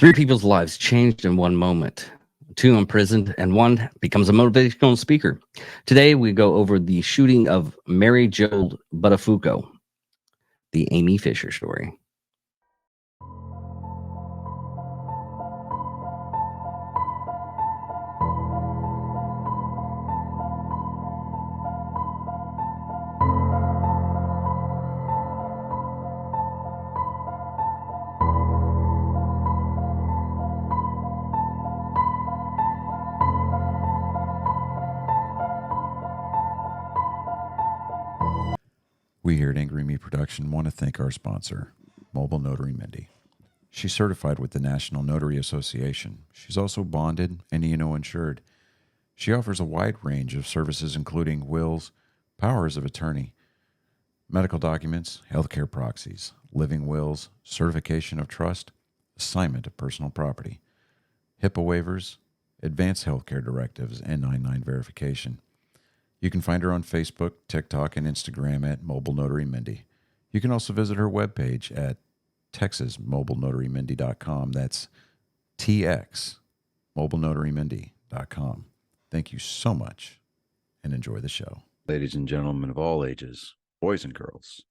Three people's lives changed in one moment. Two imprisoned, and one becomes a motivational speaker. Today, we go over the shooting of Mary Jo Buttafuoco, the Amy Fisher story. We here at Angry Me Production want to thank our sponsor, Mobile Notary Mindy. She's certified with the National Notary Association. She's also bonded and E&O insured. She offers a wide range of services including wills, powers of attorney, medical documents, healthcare proxies, living wills, certification of trust, assignment of personal property, HIPAA waivers, advanced healthcare directives, and 99 verification. You can find her on Facebook, TikTok, and Instagram at Mobile Notary Mindy. You can also visit her webpage at TexasMobileNotaryMindy.com. That's TXMobileNotaryMindy.com. Thank you so much and enjoy the show. Ladies and gentlemen of all ages, boys and girls,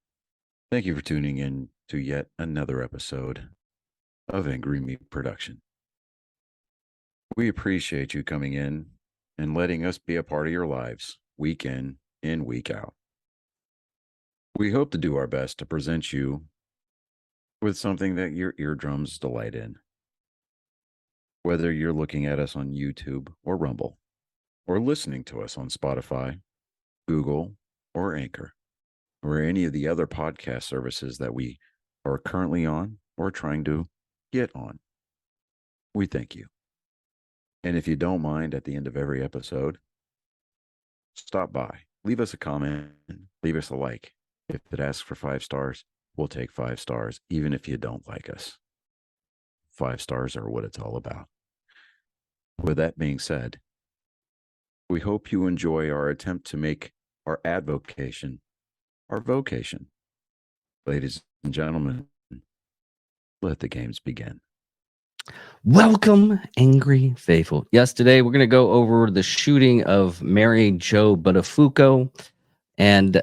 thank you for tuning in to yet another episode of Angry Me Production. We appreciate you coming in and letting us be a part of your lives, week in and week out. We hope to do our best to present you with something that your eardrums delight in. Whether you're looking at us on YouTube or Rumble, or listening to us on Spotify, Google, or Anchor, or any of the other podcast services that we are currently on or trying to get on, we thank you. And if you don't mind, at the end of every episode, stop by, leave us a comment, leave us a like. If it asks for 5 stars, we'll take 5 stars, even if you don't like us. 5 stars are what it's all about. With that being said, we hope you enjoy our attempt to make our advocation our vocation. Ladies and gentlemen, let the games begin. Welcome, Angry Faithful. Yes, today we're going to go over the shooting of Mary Jo Buttafuoco and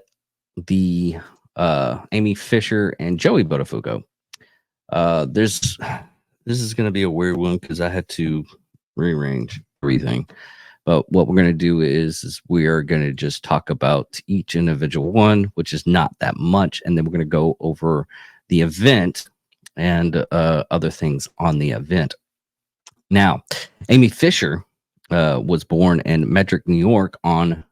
the Amy Fisher and Joey Buttafuoco. This is going to be a weird one because I had to rearrange everything. But what we're going to do is we are going to just talk about each individual one, which is not that much, and then we're going to go over the event and other things on the event. Now, Amy Fisher was born in Medrick, New York on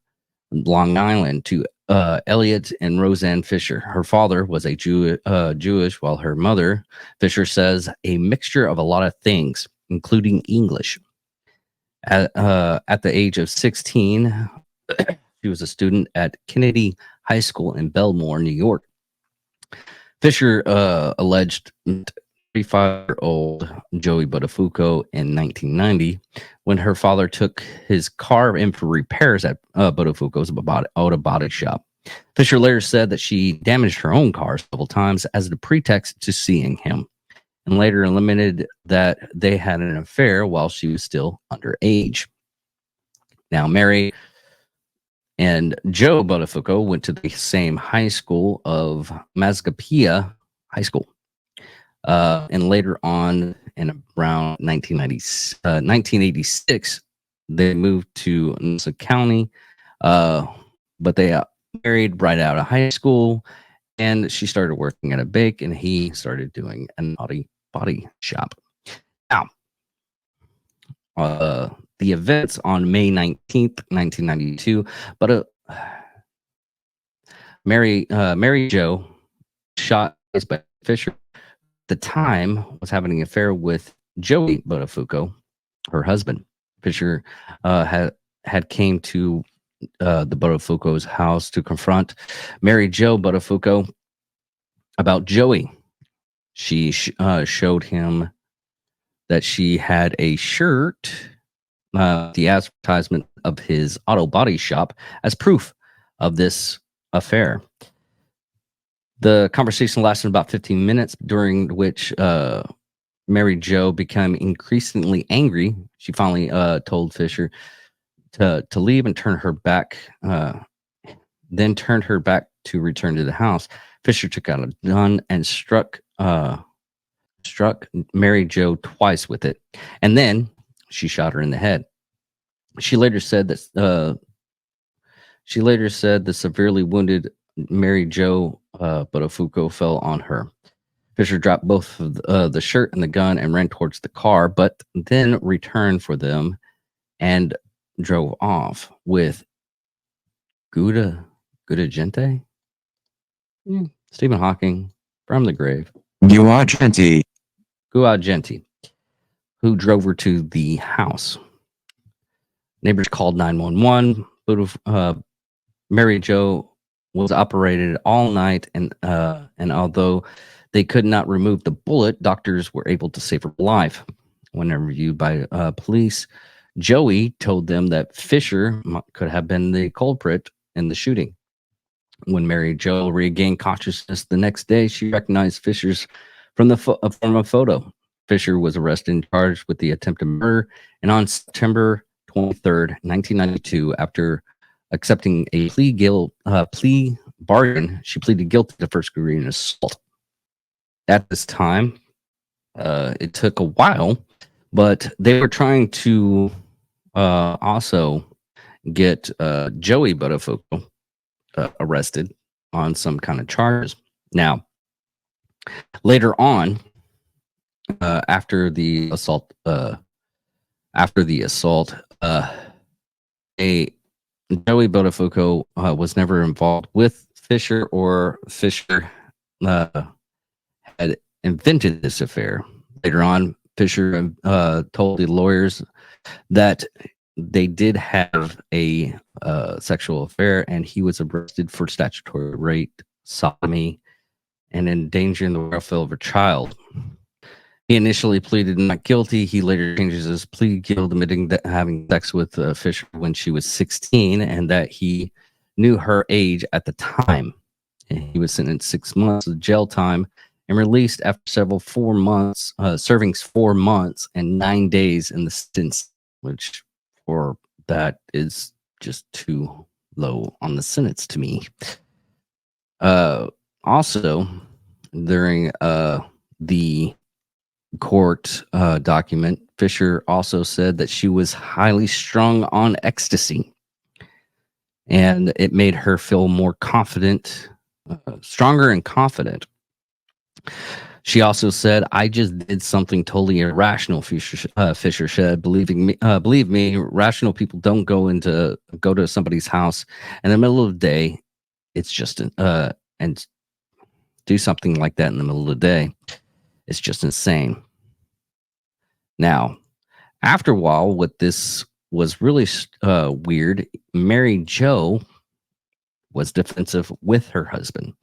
Long Island to Elliot and Roseanne Fisher. Her father was a Jewish, while her mother, Fisher says, a mixture of a lot of things, including English. At the age of 16, she was a student at Kennedy High School in Belmore, New York. Fisher alleged 35-year-old Joey Buttafuoco in 1990 when her father took his car in for repairs at Buttafuoco's auto body shop. Fisher later said that she damaged her own car several times as the pretext to seeing him, and later admitted that they had an affair while she was still underage. Now, Mary and Joe Buttafuoco went to the same high school of Mazgapia High School. And later on, in around 1986, they moved to Nassau County, but they married right out of high school, and she started working at a bake, and he started doing an body shop. Now, the events on May 19th, 1992, but Mary Jo shot by Fisher the time was having an affair with Joey Buttafuoco, her husband. Fisher had came to the Buttafuoco's house to confront Mary Jo Buttafuoco about Joey. She showed him that she had a shirt, the advertisement of his auto body shop, as proof of this affair. The conversation lasted about 15 minutes, during which Mary Jo became increasingly angry. She finally told Fisher to leave and turn her back. Then turned her back to return to the house. Fisher took out a gun and struck Mary Jo twice with it, and then she shot her in the head. She later said that the severely wounded Mary Jo Buttafuoco fell on her. Fisher dropped both of the shirt and the gun and ran towards the car, but then returned for them and drove off with Gouda Gente? Stephen Hawking from the grave. You are Genti. Gouda Gente, who drove her to the house. Neighbors called 911. Mary Jo was operated all night, and although they could not remove the bullet, doctors were able to save her life. When interviewed by police, Joey told them that Fisher could have been the culprit in the shooting. When Mary Jo regained consciousness the next day, she recognized Fisher's from a photo. Fisher was arrested and charged with the attempted murder, and on September 23rd, 1992, after accepting a plea bargain, she pleaded guilty to first-degree assault. At this time, it took a while, but they were trying to also get Joey Buttafuoco arrested on some kind of charges. Now, later on, after the assault, Joey Buttafuoco was never involved with Fisher, or Fisher had invented this affair. Later on, Fisher told the lawyers that they did have a sexual affair, and he was arrested for statutory rape, sodomy, and endangering the welfare of a child. He initially pleaded not guilty. He later changes his plea guilt, admitting that having sex with Fisher when she was 16 and that he knew her age at the time. And he was sentenced 6 months of jail time and released after serving 4 months and 9 days in the sentence, which for that is just too low on the sentence to me. Also, during the court document, Fisher also said that she was highly strung on ecstasy, and it made her feel more confident, stronger and confident. She also said, "I just did something totally irrational." Fisher said, "Believe me, rational people don't go to somebody's house in the middle of the day. It's just and do something like that in the middle of the day. It's just insane." Now, after a while, what this was really weird, Mary Jo was defensive with her husband.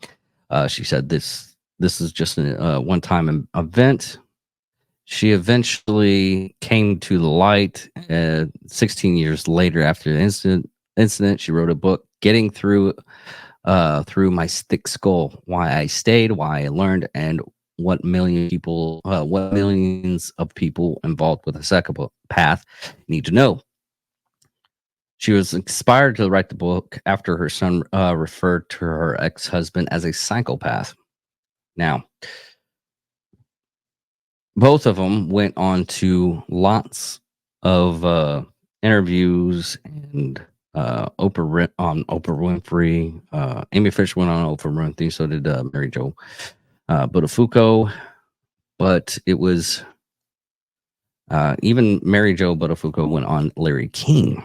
She said this is just a one-time event. She eventually came to the light 16 years later after the incident. She wrote a book, Getting Through My Thick Skull: Why I Stayed, Why I Learned, and what millions of people involved with a psychopath need to know. She was inspired to write the book after her son referred to her ex-husband as a psychopath. Now, both of them went on to lots of interviews and Oprah Winfrey. Amy Fisher went on Oprah Winfrey, so did Mary Jo Buttafuoco. But it was even Mary Jo Buttafuoco went on Larry King.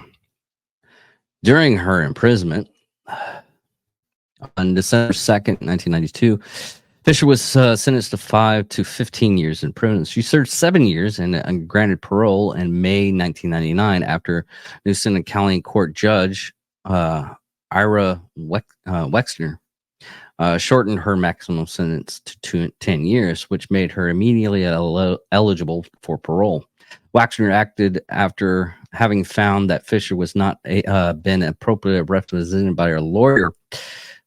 During her imprisonment, on December 2nd, 1992, Fisher was sentenced to 5 to 15 years in prison. She served 7 years and granted parole in May 1999 after Newsom County Court Judge Ira Wexner shortened her maximum sentence to 10 years, which made her immediately eligible for parole. Waxner acted after having found that Fisher was not been appropriately represented by her lawyer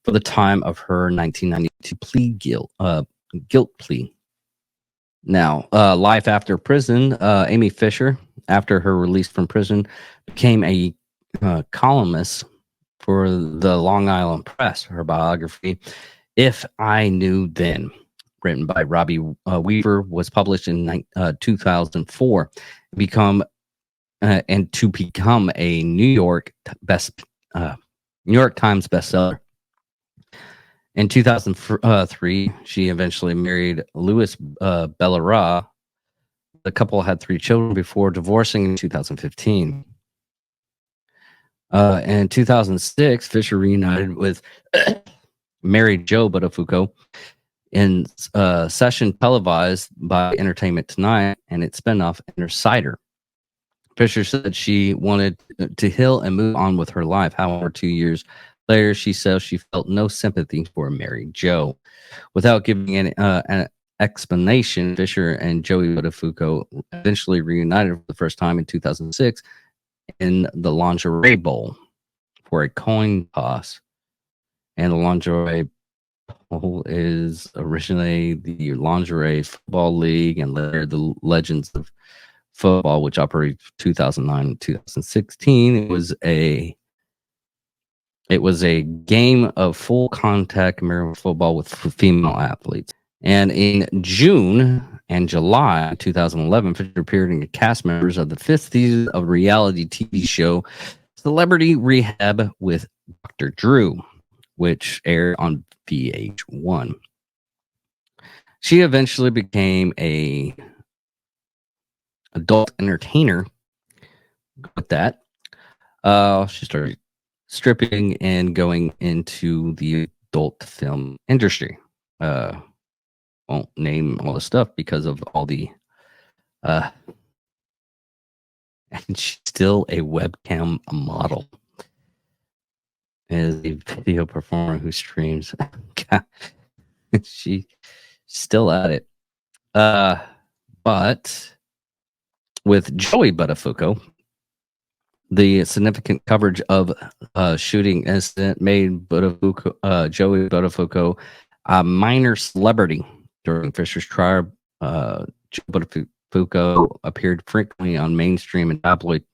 for the time of her 1992 guilt plea. Now, life after prison, Amy Fisher, after her release from prison, became a columnist for the Long Island Press. Her biography, If I Knew Then, written by Robbie Weaver, was published in 2004. Become and to become a New York Times bestseller. In 2003, she eventually married Louis Bellara. The couple had 3 children before divorcing in 2015. In 2006, Fisher reunited with Mary Jo Buttafuoco in a session televised by Entertainment Tonight and its spinoff Inner Cider. Fisher said she wanted to heal and move on with her life. However, 2 years later, she says she felt no sympathy for Mary Jo. Without giving an explanation, Fisher and Joey Buttafuoco eventually reunited for the first time in 2006 in the Lingerie Bowl for a coin toss. And the Lingerie Bowl is originally the Lingerie Football League and later the Legends of Football, which operated 2009 and 2016. It was a game of full contact American football with female athletes. And in June and July 2011, Fisher appeared in the cast members of the 5th season of reality TV show Celebrity Rehab with Dr. Drew, which aired on VH1. She eventually became a adult entertainer with that. She started stripping and going into the adult film industry. Won't name all the stuff because of all the and she's still a webcam model. As a video performer who streams. She's still at it. But with Joey Buttafuoco, the significant coverage of shooting incident made Joey Buttafuoco a minor celebrity during Fisher's trial. Joey Buttafuoco appeared frequently on mainstream and tabloid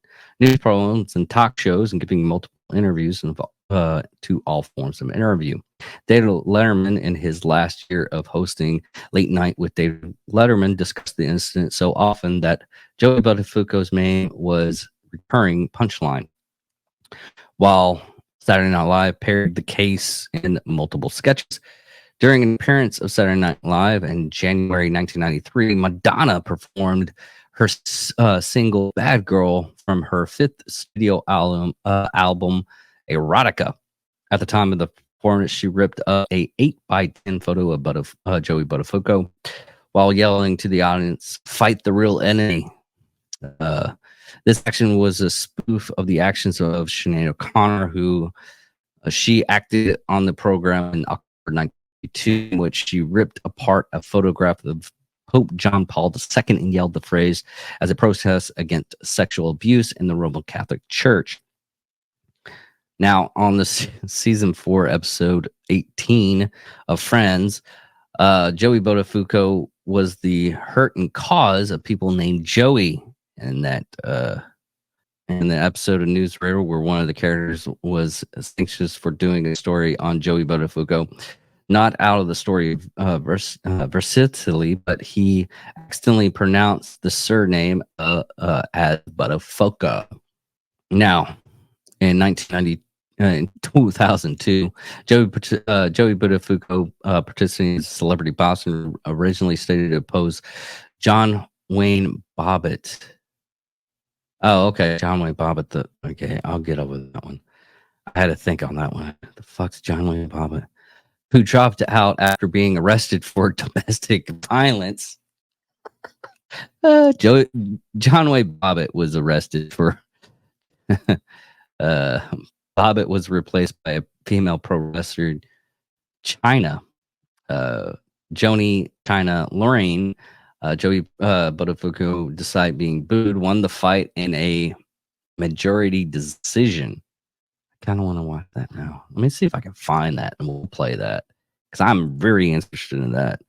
news programs and talk shows and giving multiple interviews to all forms of interview. David Letterman, in his last year of hosting Late Night with David Letterman, discussed the incident so often that Joey Buttafuoco's name was recurring punchline. While Saturday Night Live parodied the case in multiple sketches. During an appearance of Saturday Night Live in January 1993, Madonna performed her single Bad Girl from her 5th studio album, Erotica. At the time of the performance, she ripped up a 8x10 photo of Joey Buttafuoco while yelling to the audience, "Fight the real enemy." This action was a spoof of the actions of Sinead O'Connor, who she acted on the program in October 1992, in which she ripped apart a photograph of Pope John Paul II and yelled the phrase as a protest against sexual abuse in the Roman Catholic Church. Now, on the season 4, episode 18 of Friends, Joey Buttafuoco was the hurt and cause of people named Joey. And that in the episode of Newsreader, where one of the characters was anxious for doing a story on Joey Buttafuoco, not out of the story versatility, but he accidentally pronounced the surname as Buttafuoco. Now, in 2002, Joey Buttafuoco, participating in Celebrity Boss, and originally stated to oppose John Wayne Bobbitt. Oh, okay, John Wayne Bobbitt. Okay, I'll get over that one. I had to think on that one. The fuck's John Wayne Bobbitt? Who dropped out after being arrested for domestic violence. John Wayne Bobbitt was arrested for. Bobbitt was replaced by a female pro wrestler, China. Joni China Lorraine. Joey Buttafuoco, despite being booed, won the fight in a majority decision. I kind of want to watch that now. Let me see if I can find that and we'll play that because I'm very interested in that.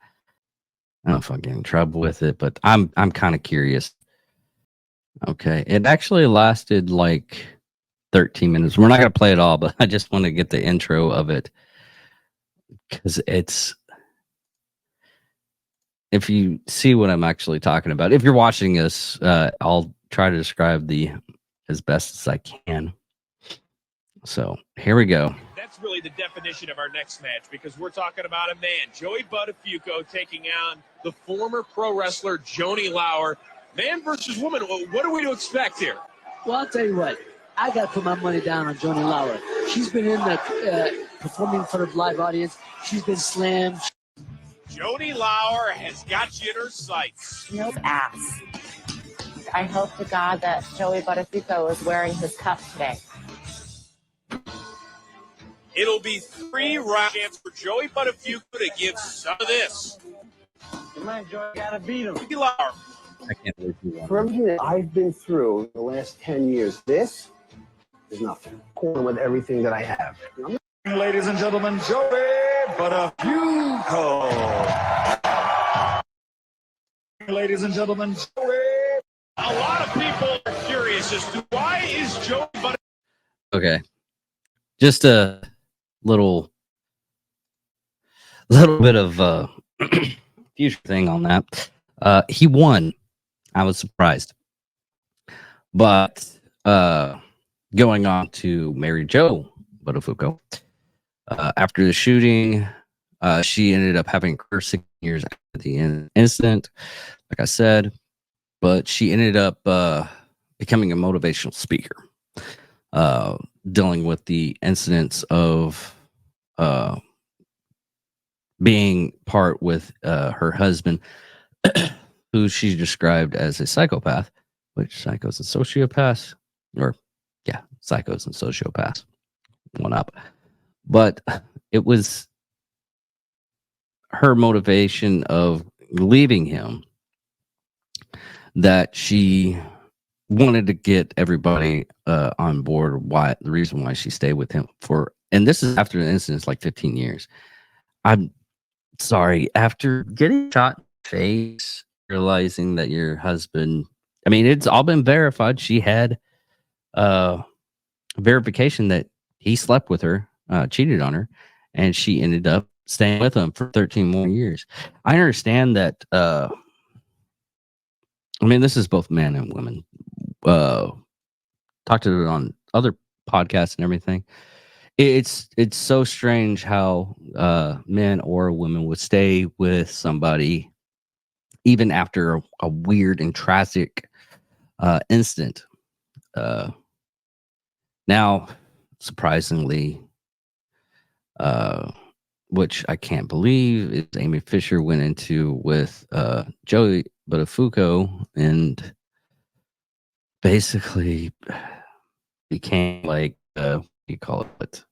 I don't know if I'll get in trouble with it, but I'm kind of curious. Okay, it actually lasted like 13 minutes. We're not gonna play it all, but I just want to get the intro of it because it's. If you see what I'm actually talking about, if you're watching this, I'll try to describe the as best as I can. So here we go. That's really the definition of our next match because we're talking about a man, Joey Buttafuoco, taking on the former pro wrestler Joni Lauer. Man versus woman. What are we to expect here? Well, I'll tell you what. I got to put my money down on Joni Lauer. She's been in the performing in front of live audience. She's been slammed. Joni Lauer has got you in her sights. No ass. I hope to God that Joey Buttafuoco is wearing his cup today. It'll be 3 rounds for Joey Buttafuoco to give some of this. Come on, Joey, gotta beat him. Joni Lauer. I can't believe you won. For everything that I've been through in the last 10 years, this is nothing. Corner with everything that I have. Ladies and gentlemen, Joey Buttafuoco. Ladies and gentlemen, Joey. A lot of people are curious as to why is Joey Buttafuoco. Okay, just a little bit of future thing on that. He won. I was surprised, but going on to Mary Jo Buttafuoco. After the shooting, she ended up having her 6 years after the incident, like I said, but she ended up becoming a motivational speaker, dealing with the incidents of being part with her husband, who she described as a psychopath, which psychos and sociopaths, or yeah, psychos and sociopaths, one up. But it was her motivation of leaving him that she wanted to get everybody on board. Why the reason why she stayed with him for, and this is after the incident, like 15 years. I'm sorry, after getting shot in the face, realizing that your husband, I mean, it's all been verified. She had verification that he slept with her, cheated on her, and she ended up staying with him for 13 more years. I understand that. I mean, this is both men and women. Talked to it on other podcasts and everything. It's so strange how men or women would stay with somebody even after a weird and tragic incident. Now, surprisingly, which I can't believe, is Amy Fisher went into with Joey Buttafuoco and basically became like what do you call it,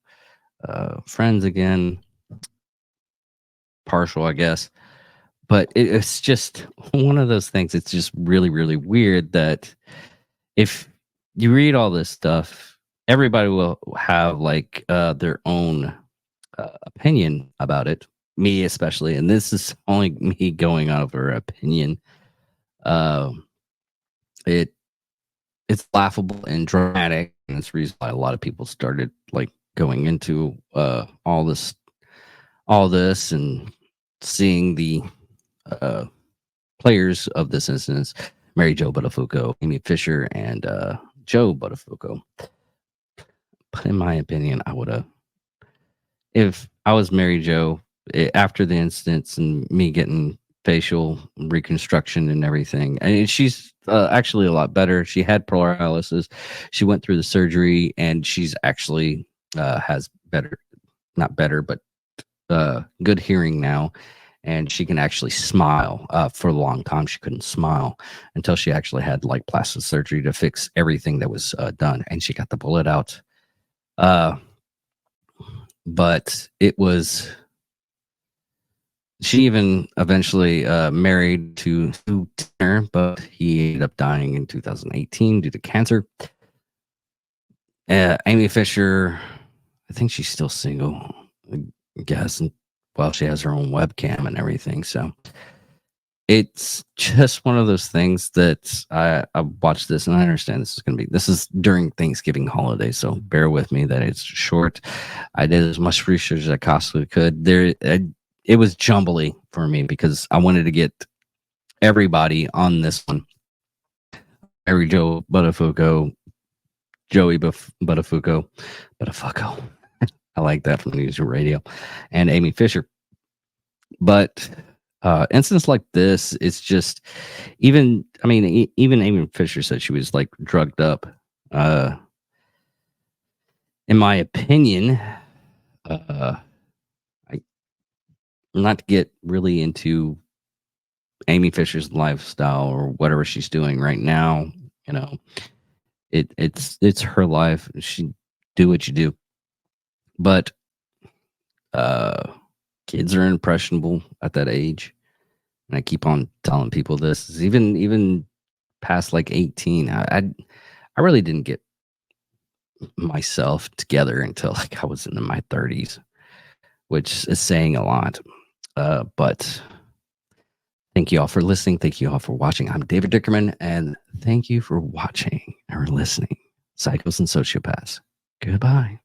friends again, partial, I guess. But it's just one of those things. It's just really, really weird that if you read all this stuff, everybody will have like their own opinion about it. Me especially, and this is only me going over opinion. It's laughable and dramatic, and it's the reason why a lot of people started like going into all this, and seeing the players of this instance, Mary Jo Buttafuoco, Amy Fisher, and Joe Buttafuoco. But in my opinion, I would have, if I was Mary Jo, after the incidents and me getting facial reconstruction and everything, and she's actually a lot better. She had paralysis. She went through the surgery, and she's actually has better, not better, but good hearing now. And she can actually smile. For a long time, she couldn't smile until she actually had like plastic surgery to fix everything that was done. And she got the bullet out. But it was, she even eventually married to Tanner, but he ended up dying in 2018 due to cancer. Amy Fisher, I think she's still single, I guess. And well, she has her own webcam and everything. So it's just one of those things that I watched this and I understand this is during Thanksgiving holiday, so bear with me that it's short. I did as much research as I possibly could. It was jumbly for me because I wanted to get everybody on this one. Mary Jo Buttafuoco, Joey Buttafuoco. I like that from News Radio, and Amy Fisher. But incidents like this, it's just even Amy Fisher said she was like drugged up. In my opinion, not to get really into Amy Fisher's lifestyle or whatever she's doing right now, you know, it's her life. She do what you do. But kids are impressionable at that age. And I keep on telling people this is even past like 18. I really didn't get myself together until like I was in my 30s, which is saying a lot. But thank you all for listening. Thank you all for watching. I'm David Dickerman, and thank you for watching or listening. Psychos and Sociopaths. Goodbye.